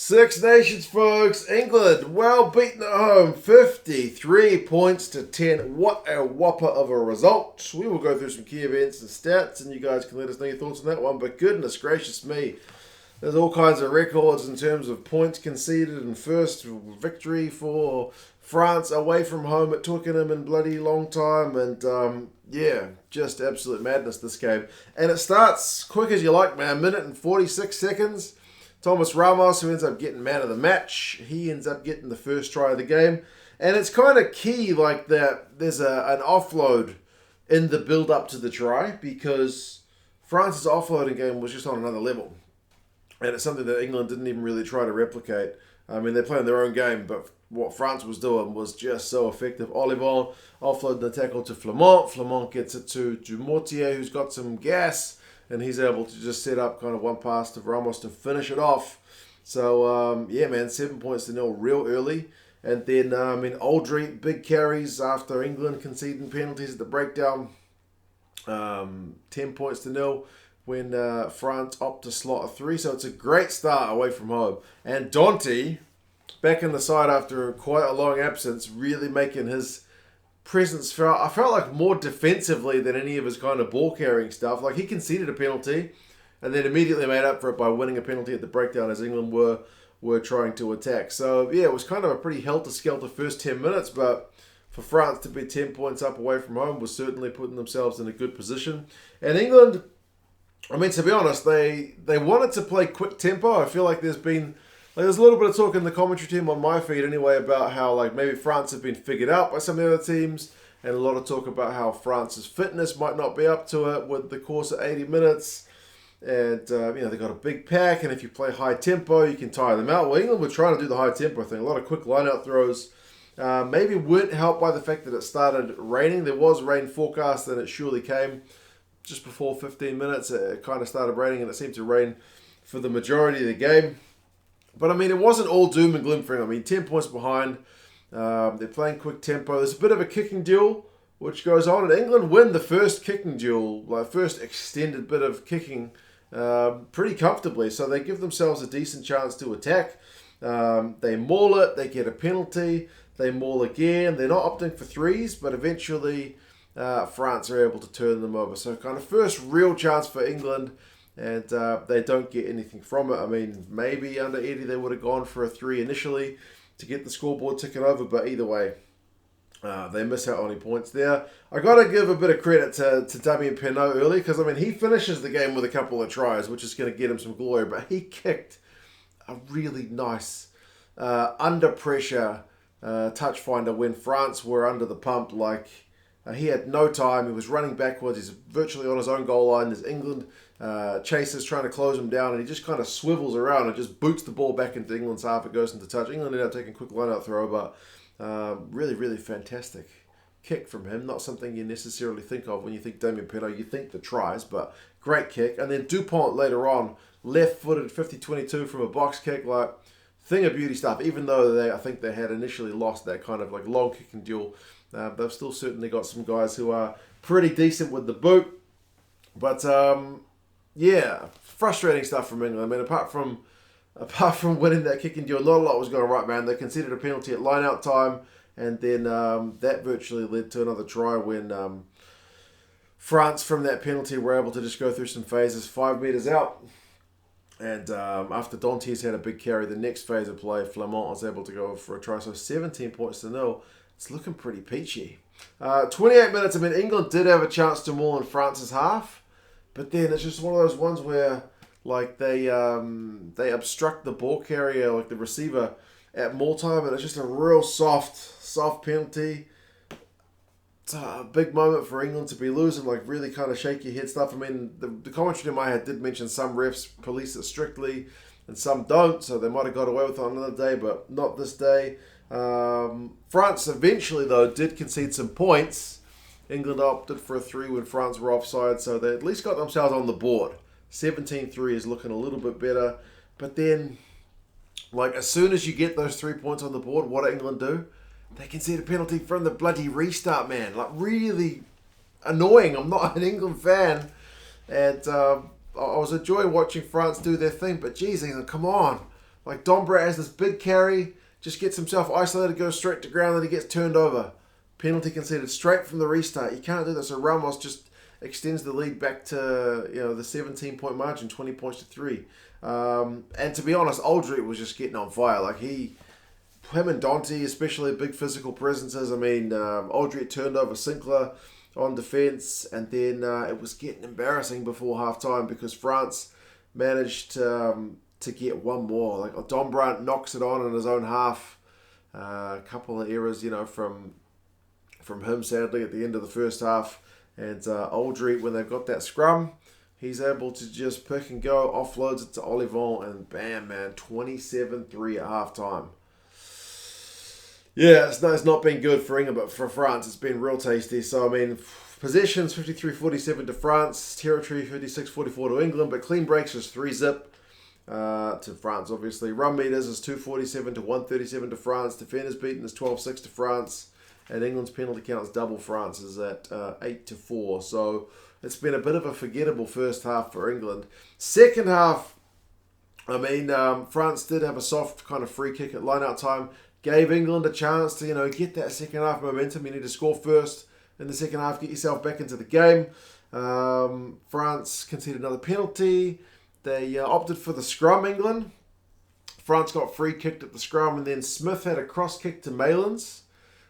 Six Nations, folks. England, well beaten at home. 53 points to 10. What a whopper of a result. We will go through some key events and stats, and you guys can let us know your thoughts on that one. But goodness gracious me. There's all kinds of records in terms of points conceded and first victory for France away from home at Twickenham in bloody long time. And yeah, just absolute madness this game. And it starts quick as you like, man. 1:46. Thomas Ramos, who ends up getting man of the match, he ends up getting the first try of the game. And it's kind of key like that there's an offload in the build-up to the try because France's offloading game was just on another level. And it's something that England didn't even really try to replicate. I mean, they're playing their own game, but what France was doing was just so effective. Ollie offloaded the tackle to Flamand. Flamand gets it to Dumortier, who's got some gas. And he's able to just set up kind of one pass to Ramos to finish it off. So, yeah, man, 7 points to 0 real early. And then, Aldry, big carries after England conceding penalties at the breakdown. 10 points to 0 when France opt to slot a 3. So it's a great start away from home. And Danty, back in the side after quite a long absence, really making his presence I felt like more defensively than any of his kind of ball carrying stuff. Like he conceded a penalty and then immediately made up for it by winning a penalty at the breakdown as England were trying to attack. So yeah, it was kind of a pretty helter-skelter first 10 minutes, but for France to be 10 points up away from home was certainly putting themselves in a good position. And England, I mean, to be honest, they wanted to play quick tempo. I feel like there's a little bit of talk in the commentary team on my feed anyway about how like maybe France have been figured out by some of the other teams, and a lot of talk about how France's fitness might not be up to it with the course of 80 minutes. And, they've got a big pack, and if you play high tempo, you can tire them out. Well, England were trying to do the high tempo thing. A lot of quick line-out throws. Maybe weren't helped by the fact that it started raining. There was rain forecast, and it surely came just before 15 minutes. It kind of started raining, and it seemed to rain for the majority of the game. But, I mean, it wasn't all doom and gloom for him. I mean, 10 points behind. They're playing quick tempo. There's a bit of a kicking duel which goes on. And England win the first kicking duel, first extended bit of kicking pretty comfortably. So they give themselves a decent chance to attack. They maul it. They get a penalty. They maul again. They're not opting for threes, but eventually France are able to turn them over. So kind of first real chance for England. And they don't get anything from it. I mean, maybe under Eddie they would have gone for a 3 initially to get the scoreboard ticking over. But either way, they miss out on any points there. I got to give a bit of credit to Damian Penaud early because, I mean, he finishes the game with a couple of tries, which is going to get him some glory. But he kicked a really nice, under pressure touch finder when France were under the pump. Like, he had no time. He was running backwards. He's virtually on his own goal line. There's England chasers trying to close him down, and he just kind of swivels around and just boots the ball back into England's half. It goes into touch. England ended up taking a quick line-out throw, but really, really fantastic kick from him. Not something you necessarily think of when you think Damian Penaud. You think the tries, but great kick. And then Dupont later on, left-footed 50-22 from a box kick, like thing of beauty stuff. Even though I think they had initially lost that kind of like long kicking duel, they've still certainly got some guys who are pretty decent with the boot. But yeah, frustrating stuff from England. I mean, apart from winning that kicking duel, not a lot was going right, man. They conceded a penalty at line-out time, and then that virtually led to another try when France, from that penalty, were able to just go through some phases 5 metres out. And after Danty's had a big carry, the next phase of play, Flamand was able to go for a try. So 17 points to 0. It's looking pretty peachy. 28 minutes. I mean, England did have a chance to maul in France's half. But then it's just one of those ones where, like, they obstruct the ball carrier, like the receiver, at maul time, and it's just a real soft penalty. It's a big moment for England to be losing, like really kind of shaky head stuff. I mean, the commentary in my head did mention some refs police it strictly, and some don't, so they might have got away with it on another day, but not this day. France eventually, though, did concede some points. England opted for a 3 when France were offside, so they at least got themselves on the board. 17-3 is looking a little bit better. But then, like, as soon as you get those 3 points on the board, what do England do? They concede a penalty from the bloody restart, man. Like, really annoying. I'm not an England fan. And I was enjoying watching France do their thing, but geez, England, come on. Like Dombrandt has this big carry, just gets himself isolated, goes straight to ground, and he gets turned over. Penalty conceded straight from the restart. You can't do that. So Ramos just extends the lead back to the 17-point margin, 20 points to 3. And to be honest, Aldrich was just getting on fire. Like him and Danty, especially big physical presences. I mean, Aldrich turned over Sinckler on defence, and then it was getting embarrassing before half time because France managed to get one more. Like Dombrandt knocks it on in his own half. A couple of errors, from him, sadly, at the end of the first half. And Aldrich, when they've got that scrum, he's able to just pick and go, offloads it to Ollie, and bam, man, 27-3 at half time. Yeah, it's not been good for England, but for France, it's been real tasty. So, I mean, possessions 53-47 to France, territory 56-44 to England, but clean breaks is 3-zip. To France, obviously. Run meters is 247 to 137 to France. Defenders beaten is 12-6 to France. And England's penalty count is double France's at 8-4. So it's been a bit of a forgettable first half for England. Second half, I mean, France did have a soft kind of free kick at line-out time. Gave England a chance to, get that second half momentum. You need to score first in the second half, get yourself back into the game. France conceded another penalty. They opted for the scrum, England. France got free kicked at the scrum, and then Smith had a cross kick to Malins,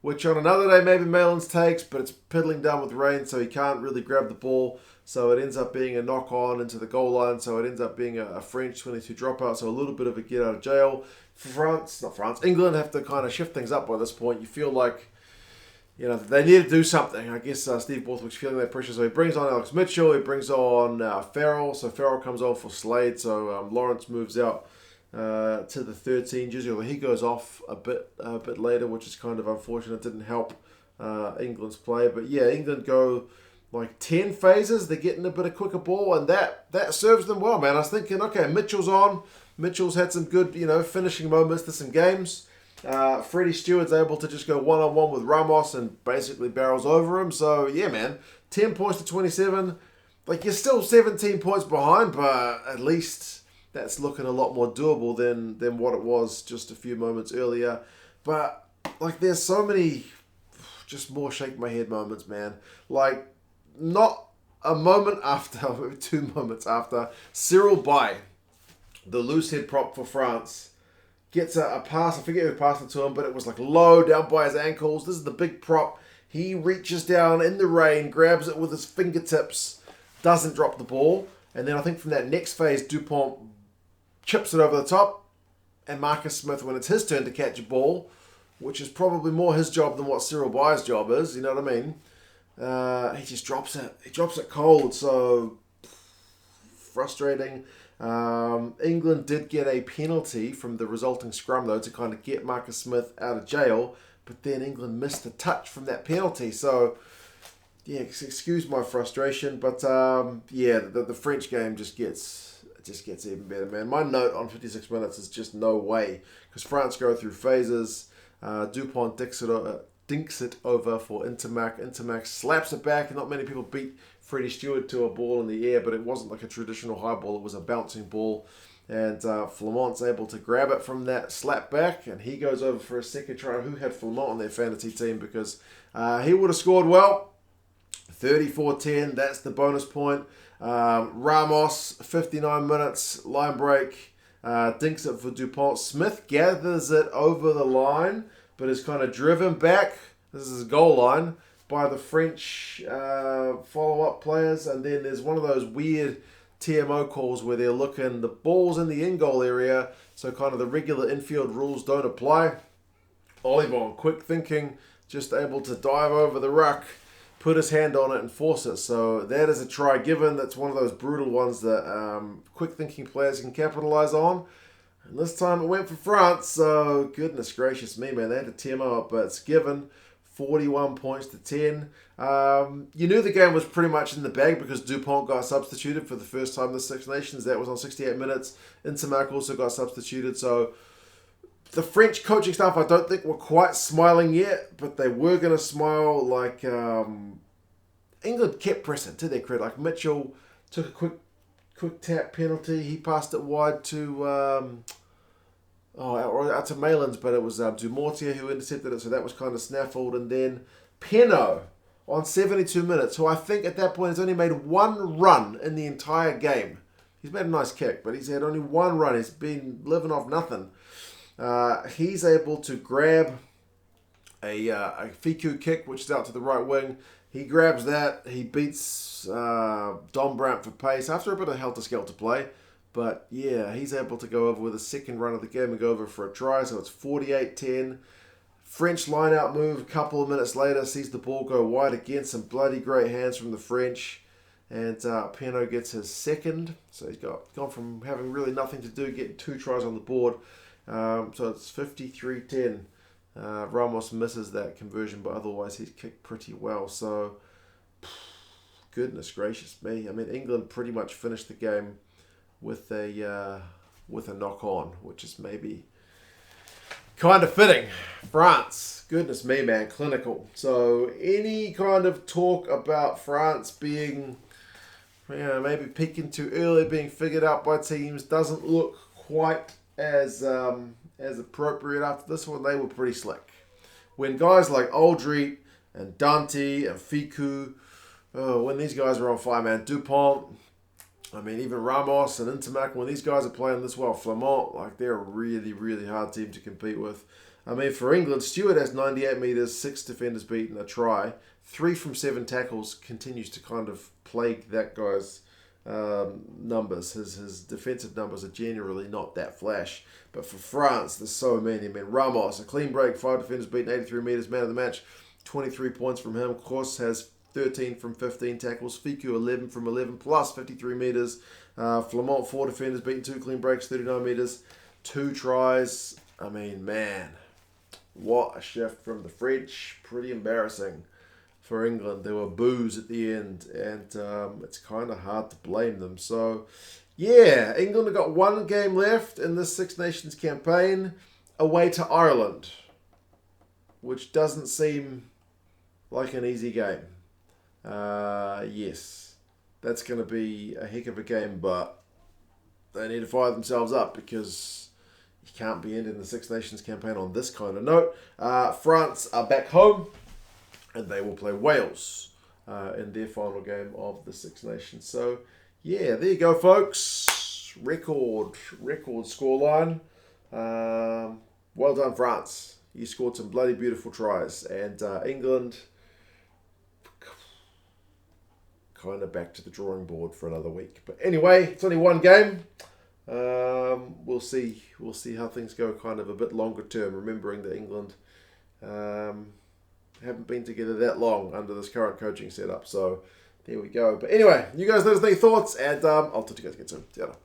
which on another day maybe Malins takes, but it's piddling down with rain, so he can't really grab the ball. So it ends up being a knock-on into the goal line, so it ends up being a French 22 dropout, so a little bit of a get out of jail. England have to kind of shift things up by this point. You feel like they need to do something. I guess Steve Borthwick's feeling that pressure. So he brings on Alex Mitchell. He brings on Farrell. So Farrell comes on for Slade. So Lawrence moves out to the 13 jersey. Although he goes off a bit later, which is kind of unfortunate. Didn't help England's play. But yeah, England go like 10 phases. They're getting a bit of quicker ball. And that serves them well, man. I was thinking, okay, Mitchell's on. Mitchell's had some good, finishing moments to some games. Freddie Steward's able to just go one-on-one with Ramos and basically barrels over him. So, yeah, man, 10 points to 27. Like, you're still 17 points behind, but at least that's looking a lot more doable than what it was just a few moments earlier. But, like, there's so many just more shake my head moments, man. Like, not a moment after, maybe 2 moments after, Cyril Bay, the loose head prop for France, gets a pass. I forget who passed it to him, but it was like low down by his ankles. This is the big prop. He reaches down in the rain, grabs it with his fingertips, doesn't drop the ball. And then I think from that next phase, Dupont chips it over the top. And Marcus Smith, when it's his turn to catch a ball, which is probably more his job than what Cyril Bay's job is, you know what I mean? He just drops it. He drops it cold. So frustrating. England did get a penalty from the resulting scrum, though, to kind of get Marcus Smith out of jail, but then England missed a touch from that penalty. So, yeah, excuse my frustration, but the French game just gets even better, man. My note on 56 minutes is just no way, because France go through phases. Dupont dinks it over for Ntamack. Ntamack slaps it back, and not many people beat Freddie Steward to a ball in the air, but it wasn't like a traditional high ball. It was a bouncing ball, and Flamont's able to grab it from that slap back, and he goes over for a second try. Who had Flamont on their fantasy team? Because he would have scored well. 34-10, that's the bonus point. Ramos, 59 minutes, line break, dinks it for Dupont. Smith gathers it over the line, but is kind of driven back. This is his goal line by the French follow-up players. And then there's one of those weird TMO calls where they're looking, the ball's in the in-goal area, so kind of the regular infield rules don't apply. Ollie, quick thinking, just able to dive over the ruck, put his hand on it and force it. So that is a try given. That's one of those brutal ones that quick thinking players can capitalize on. And this time it went for France, so goodness gracious me, man. They had to TMO up, but it's given. 41 points to 10. You knew the game was pretty much in the bag because Dupont got substituted for the first time in the Six Nations. That was on 68 minutes. Ntamack also got substituted. So the French coaching staff, I don't think were quite smiling yet, but they were going to smile. Like England kept pressing, to their credit. Like Mitchell took a quick tap penalty. He passed it wide to out to Malins, but it was Dumortier who intercepted it, so that was kind of snaffled. And then Penaud on 72 minutes, who I think at that point has only made one run in the entire game. He's made a nice kick, but he's had only one run. He's been living off nothing. He's able to grab a Fickou kick, which is out to the right wing. He grabs that. He beats Dombrandt for pace after a bit of helter-skelter play. But yeah, he's able to go over with a second run of the game and go over for a try. So it's 48-10. French line-out move a couple of minutes later. Sees the ball go wide again. Some bloody great hands from the French. And Penaud gets his second. So he's gone from having really nothing to do, getting 2 tries on the board. So it's 53-10. Ramos misses that conversion, but otherwise he's kicked pretty well. So, goodness gracious me. I mean, England pretty much finished the game with a knock-on, which is maybe kind of fitting. France, goodness me, man, clinical. So, any kind of talk about France being, maybe peaking too early, being figured out by teams, doesn't look quite as appropriate after this one. They were pretty slick. When guys like Aldrit and Danty and Fickou, when these guys are on fire, man, Dupont, I mean, even Ramos and Ntamack, when these guys are playing this well, Flamand, like, they're a really, really hard team to compete with. I mean, for England, Steward has 98 metres, 6 defenders beaten, a try, 3 from 7 tackles, continues to kind of plague that guy's numbers. His defensive numbers are generally not that flash. But for France, there's so many. I mean, Ramos, a clean break, 5 defenders beaten, 83 metres, man of the match, 23 points from him. Kos has 13 from 15 tackles. Fickou 11 from 11 plus 53 metres. Flamand 4 defenders beaten, 2 clean breaks, 39 metres, 2 tries. I mean, man, what a shift from the French. Pretty embarrassing for England. There were boos at the end, and it's kind of hard to blame them. So, yeah, England have got 1 game left in this Six Nations campaign, away to Ireland, which doesn't seem like an easy game. Yes, that's going to be a heck of a game, but they need to fire themselves up because you can't be ending the Six Nations campaign on this kind of note. France are back home, and they will play Wales in their final game of the Six Nations. So, yeah, there you go, folks. Record scoreline. Well done, France. You scored some bloody beautiful tries. And England, kind of back to the drawing board for another week. But anyway, it's only 1 game. We'll see how things go kind of a bit longer term, remembering that England haven't been together that long under this current coaching setup. So there we go. But anyway, you guys let us know your thoughts, and I'll talk to you guys again soon. See you later.